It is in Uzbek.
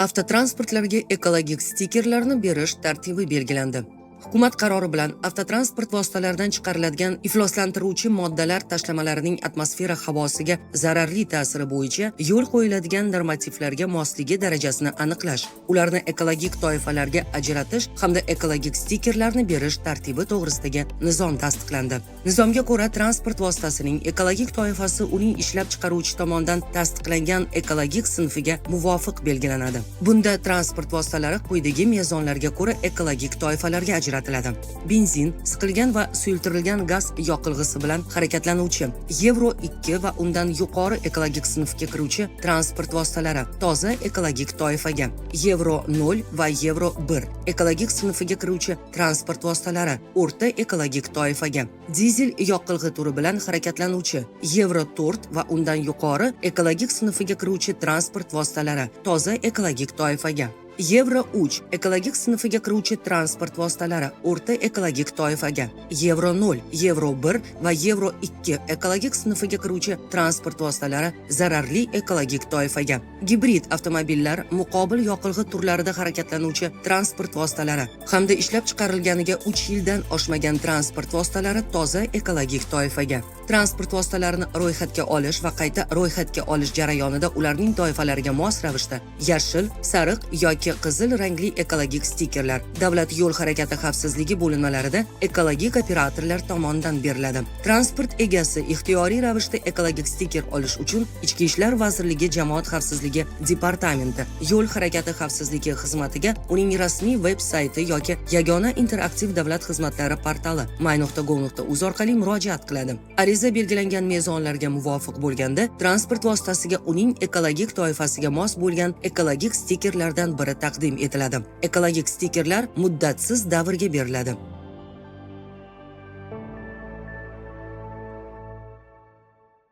Avtotransportlarga ekologik stikerlarni berish tartibi belgilandi. Hukumat qarori bilan avtotransport vositalaridan chiqariladigan ifloslantiruvchi moddalar tashlamalarining atmosfera havosiga zararli ta'siri bo'yicha yo'l qo'yiladigan normativlarga mosligi darajasini aniqlash, ularni ekologik toifalarga ajratish hamda ekologik stikerlarni berish tartibi to'g'risidagi nizom tasdiqlandi. Nizomga ko'ra, transport vositasining ekologik toifasi uning ishlab chiqaruvchi tomonidan tasdiqlangan ekologik sinfiga muvofiq belgilanadi. Bunda transport vositalari quyidagi mezonlarga ko'ra ekologik toifalarga ajratiladi. Benzin, siqilgan va suyultirilgan gaz yoqilg'isi bilan harakatlanuvchi, Euro 2 va undan yuqori ekologik sinfga kiruvchi transport vositalari toza ekologik toifaga, Euro 0 va Euro 1 ekologik sinfiga kiruvchi transport vositalari o'rta ekologik toifaga, dizel yoqilg'i turi bilan harakatlanuvchi, Euro 4 va undan yuqori ekologik sinfiga kiruvchi transport vositalari toza ekologik toifaga, Euro 3 ekologik sinfiga kiruvchi transport vositalari o'rta ekologik toifaga, Euro 0, Euro 1 va Euro 2 ekologik sinfiga kiruvchi transport vositalari zararli ekologik toifaga, gibrid avtomobillar, muqobil yoqilg'i turlarida harakatlanuvchi transport vositalari hamda ishlab chiqarilganiga 3 yildan oshmagan transport vositalari toza ekologik toifaga. Transport vositalarini ro'yxatga olish va qayta ro'yxatga olish jarayonida ularning toifalariga mos ravishda yashil, sariq yoki qizil rangli ekologik stikerlar davlat yo'l harakati xavfsizligi bo'linmalarida ekologik operatorlar tomonidan beriladi. Transport egasi ixtiyoriy ravishda ekologik stiker olish uchun Ichki ishlar vazirligi Jamoat xavfsizligi departamenti yo'l harakati xavfsizligi xizmatiga uning rasmiy veb-sayti yoki yagona interaktiv davlat xizmatlari portali my.gov.uz orqali murojaat qiladi. Ariza belgilangan mezonlarga muvofiq bo'lganda, transport vositasiga uning ekologik toifasiga mos bo'lgan ekologik stikerlardan biri taqdim etiladi. Ekologik stikerlar muddatsiz davrga beriladi.